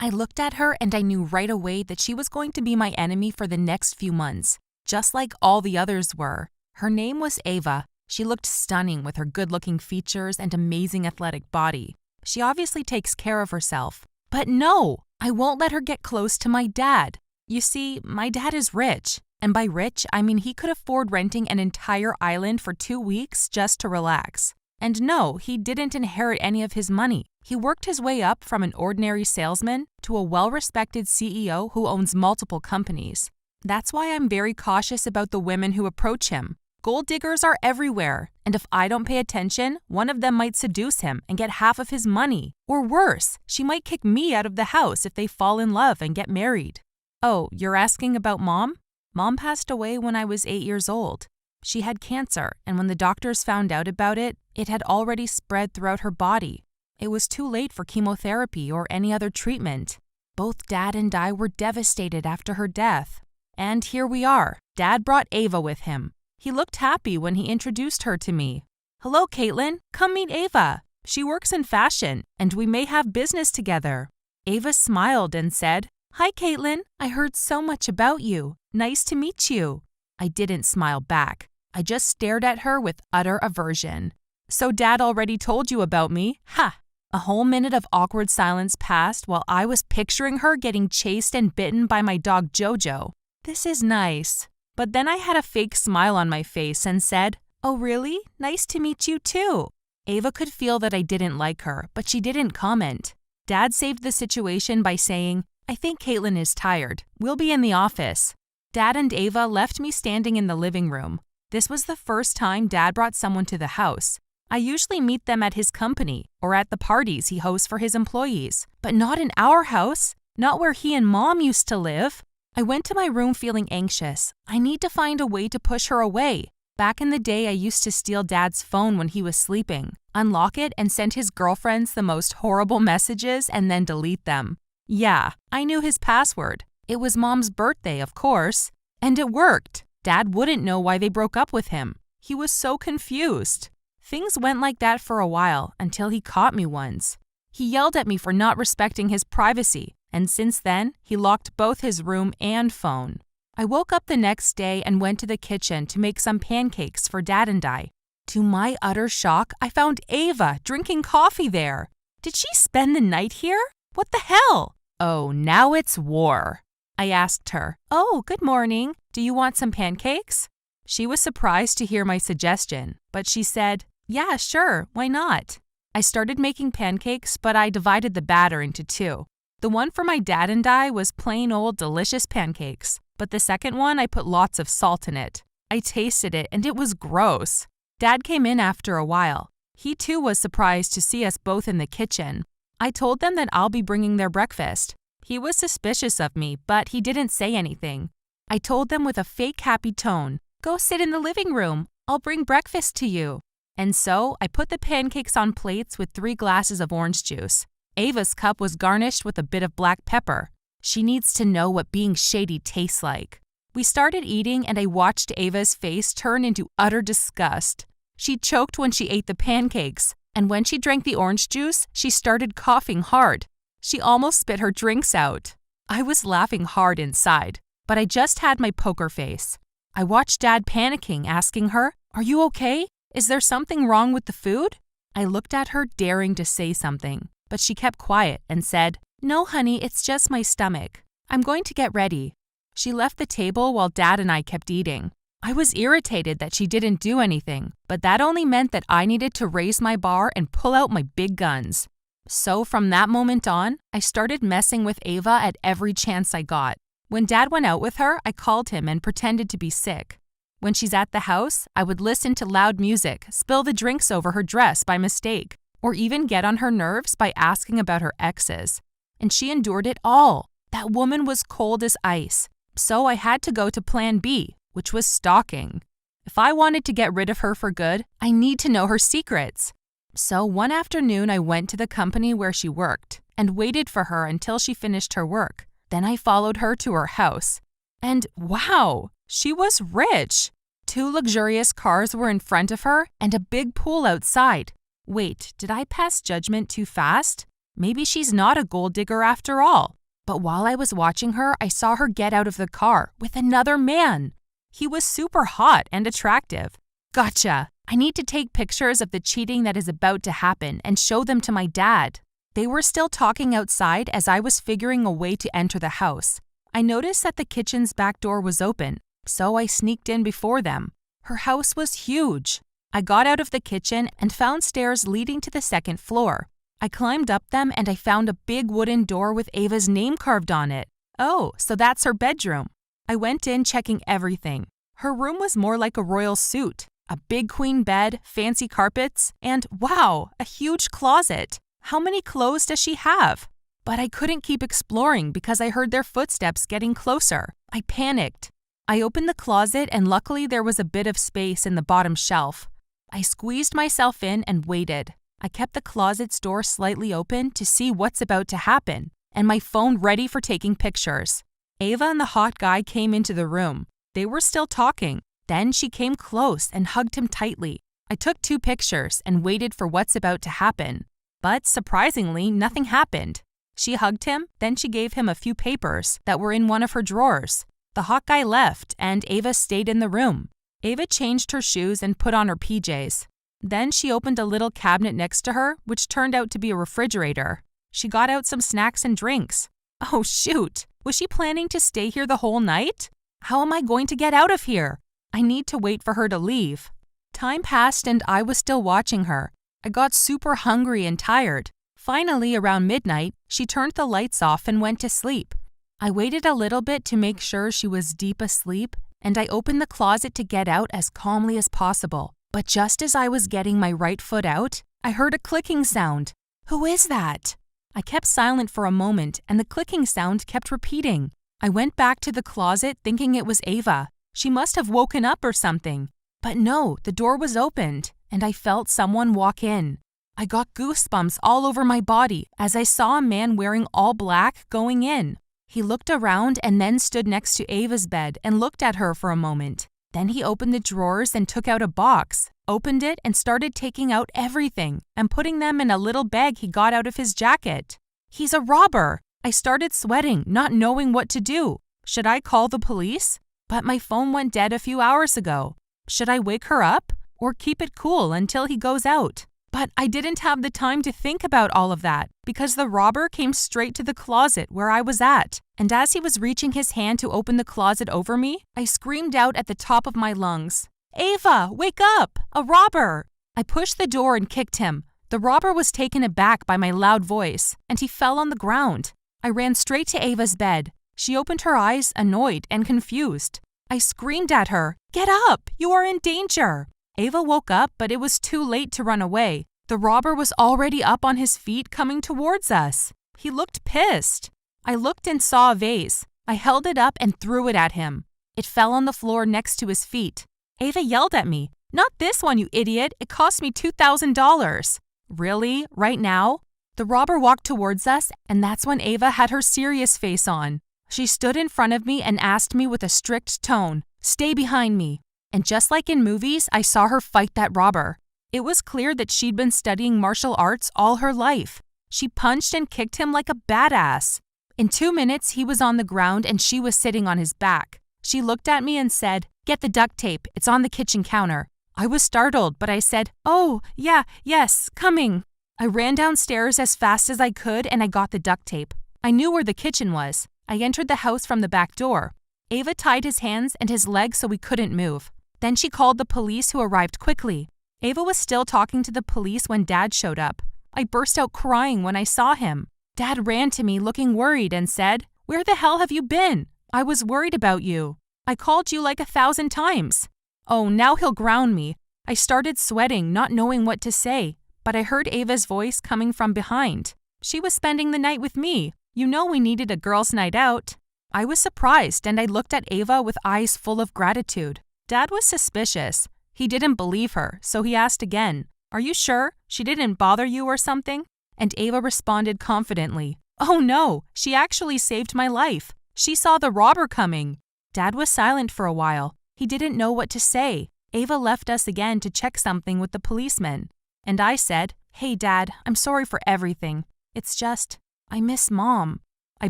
I looked at her and I knew right away that she was going to be my enemy for the next few months, just like all the others were. Her name was Ava. She looked stunning with her good-looking features and amazing athletic body. She obviously takes care of herself. But no, I won't let her get close to my dad. You see, my dad is rich. And by rich, I mean he could afford renting an entire island for 2 weeks just to relax. And no, he didn't inherit any of his money. He worked his way up from an ordinary salesman to a well-respected CEO who owns multiple companies. That's why I'm very cautious about the women who approach him. Gold diggers are everywhere, and if I don't pay attention, one of them might seduce him and get half of his money. Or worse, she might kick me out of the house if they fall in love and get married. Oh, you're asking about Mom? Mom passed away when I was 8 years old. She had cancer, and when the doctors found out about it, it had already spread throughout her body. It was too late for chemotherapy or any other treatment. Both Dad and I were devastated after her death. And here we are. Dad brought Ava with him. He looked happy when he introduced her to me. Hello, Caitlin. Come meet Ava. She works in fashion, and we may have business together. Ava smiled and said, Hi, Caitlin. I heard so much about you. Nice to meet you. I didn't smile back. I just stared at her with utter aversion. So Dad already told you about me? Ha! A whole minute of awkward silence passed while I was picturing her getting chased and bitten by my dog Jojo. This is nice. But then I had a fake smile on my face and said, Oh, really? Nice to meet you too. Ava could feel that I didn't like her, but she didn't comment. Dad saved the situation by saying, I think Caitlin is tired. We'll be in the office. Dad and Ava left me standing in the living room. This was the first time Dad brought someone to the house. I usually meet them at his company or at the parties he hosts for his employees, but not in our house, not where he and Mom used to live. I went to my room feeling anxious. I need to find a way to push her away. Back in the day, I used to steal Dad's phone when he was sleeping, unlock it, and send his girlfriends the most horrible messages and then delete them. Yeah, I knew his password. It was Mom's birthday, of course. And it worked. Dad wouldn't know why they broke up with him. He was so confused. Things went like that for a while until he caught me once. He yelled at me for not respecting his privacy, and since then, he locked both his room and phone. I woke up the next day and went to the kitchen to make some pancakes for Dad and I. To my utter shock, I found Ava drinking coffee there. Did she spend the night here? What the hell? Oh, now it's war. I asked her, Oh, good morning. Do you want some pancakes? She was surprised to hear my suggestion, but she said, Yeah, sure, why not? I started making pancakes, but I divided the batter into 2. The one for my dad and I was plain old delicious pancakes, but the second one I put lots of salt in it. I tasted it and it was gross. Dad came in after a while. He too was surprised to see us both in the kitchen. I told them that I'll be bringing their breakfast. He was suspicious of me, but he didn't say anything. I told them with a fake happy tone, Go sit in the living room. I'll bring breakfast to you. And so I put the pancakes on plates with 3 glasses of orange juice. Ava's cup was garnished with a bit of black pepper. She needs to know what being shady tastes like. We started eating and I watched Ava's face turn into utter disgust. She choked when she ate the pancakes, and when she drank the orange juice, she started coughing hard. She almost spit her drinks out. I was laughing hard inside, but I just had my poker face. I watched Dad panicking, asking her, Are you okay? Is there something wrong with the food? I looked at her, daring to say something, but she kept quiet and said, No, honey, it's just my stomach. I'm going to get ready. She left the table while Dad and I kept eating. I was irritated that she didn't do anything, but that only meant that I needed to raise my bar and pull out my big guns. So from that moment on, I started messing with Ava at every chance I got. When Dad went out with her, I called him and pretended to be sick. When she's at the house, I would listen to loud music, spill the drinks over her dress by mistake, or even get on her nerves by asking about her exes. And she endured it all. That woman was cold as ice. So I had to go to plan B, which was stalking. If I wanted to get rid of her for good, I need to know her secrets. So one afternoon I went to the company where she worked and waited for her until she finished her work. Then I followed her to her house. And wow, she was rich. 2 luxurious cars were in front of her and a big pool outside. Wait, did I pass judgment too fast? Maybe she's not a gold digger after all. But while I was watching her, I saw her get out of the car with another man. He was super hot and attractive. Gotcha! I need to take pictures of the cheating that is about to happen and show them to my dad. They were still talking outside as I was figuring a way to enter the house. I noticed that the kitchen's back door was open, so I sneaked in before them. Her house was huge. I got out of the kitchen and found stairs leading to the second floor. I climbed up them and I found a big wooden door with Ava's name carved on it. Oh, so that's her bedroom. I went in checking everything. Her room was more like a royal suite. A big queen bed, fancy carpets, and wow, a huge closet. How many clothes does she have? But I couldn't keep exploring because I heard their footsteps getting closer. I panicked. I opened the closet and luckily there was a bit of space in the bottom shelf. I squeezed myself in and waited. I kept the closet's door slightly open to see what's about to happen, and my phone ready for taking pictures. Ava and the hot guy came into the room. They were still talking. Then she came close and hugged him tightly. I took 2 pictures and waited for what's about to happen. But surprisingly, nothing happened. She hugged him, then she gave him a few papers that were in one of her drawers. The hot guy left, and Ava stayed in the room. Ava changed her shoes and put on her PJs. Then she opened a little cabinet next to her, which turned out to be a refrigerator. She got out some snacks and drinks. Oh shoot! Was she planning to stay here the whole night? How am I going to get out of here? I need to wait for her to leave. Time passed and I was still watching her. I got super hungry and tired. Finally, around midnight, she turned the lights off and went to sleep. I waited a little bit to make sure she was deep asleep, and I opened the closet to get out as calmly as possible. But just as I was getting my right foot out, I heard a clicking sound. Who is that? I kept silent for a moment, and the clicking sound kept repeating. I went back to the closet thinking it was Ava. She must have woken up or something. But no, the door was opened, and I felt someone walk in. I got goosebumps all over my body as I saw a man wearing all black going in. He looked around and then stood next to Ava's bed and looked at her for a moment. Then he opened the drawers and took out a box, opened it and started taking out everything and putting them in a little bag he got out of his jacket. He's a robber! I started sweating, not knowing what to do. Should I call the police? But my phone went dead a few hours ago. Should I wake her up or keep it cool until he goes out? But I didn't have the time to think about all of that because the robber came straight to the closet where I was at. And as he was reaching his hand to open the closet over me, I screamed out at the top of my lungs, "Ava, wake up! A robber!" I pushed the door and kicked him. The robber was taken aback by my loud voice, and he fell on the ground. I ran straight to Ava's bed. She opened her eyes, annoyed and confused. I screamed at her, "Get up! You are in danger!" Ava woke up, but it was too late to run away. The robber was already up on his feet coming towards us. He looked pissed. I looked and saw a vase. I held it up and threw it at him. It fell on the floor next to his feet. Ava yelled at me, "Not this one, you idiot! It cost me $2,000. Really? Right now? The robber walked towards us, and that's when Ava had her serious face on. She stood in front of me and asked me with a strict tone, "Stay behind me." And just like in movies, I saw her fight that robber. It was clear that she'd been studying martial arts all her life. She punched and kicked him like a badass. In 2 minutes, he was on the ground and she was sitting on his back. She looked at me and said, "Get the duct tape. It's on the kitchen counter." I was startled, but I said, "Oh, yes, coming." I ran downstairs as fast as I could and I got the duct tape. I knew where the kitchen was. I entered the house from the back door. Ava tied his hands and his legs so we couldn't move. Then she called the police who arrived quickly. Ava was still talking to the police when Dad showed up. I burst out crying when I saw him. Dad ran to me looking worried and said, "Where the hell have you been? I was worried about you. I called you like 1,000 times. Oh, now he'll ground me. I started sweating, not knowing what to say, but I heard Ava's voice coming from behind. She was spending the night with me. You know we needed a girls' night out. I was surprised and I looked at Ava with eyes full of gratitude. Dad was suspicious. He didn't believe her, so he asked again, "Are you sure? She didn't bother you or something?" And Ava responded confidently, "Oh no, she actually saved my life. She saw the robber coming." Dad was silent for a while. He didn't know what to say. Ava left us again to check something with the policeman. And I said, "Hey Dad, I'm sorry for everything. It's just, I miss Mom. I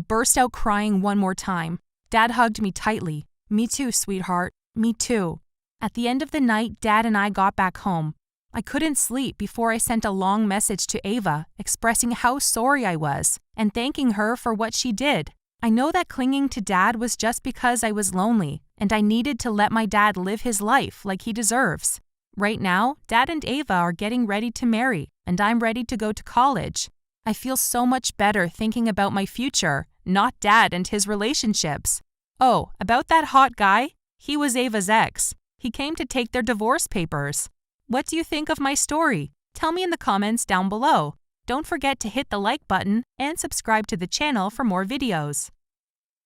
burst out crying one more time. Dad hugged me tightly. Me too, sweetheart. Me too. At the end of the night, Dad and I got back home. I couldn't sleep before I sent a long message to Ava expressing how sorry I was and thanking her for what she did. I know that clinging to Dad was just because I was lonely and I needed to let my dad live his life like he deserves. Right now, Dad and Ava are getting ready to marry, and I'm ready to go to college. I feel so much better thinking about my future, not Dad and his relationships. Oh, about that hot guy? He was Ava's ex. He came to take their divorce papers. What do you think of my story? Tell me in the comments down below. Don't forget to hit the like button and subscribe to the channel for more videos.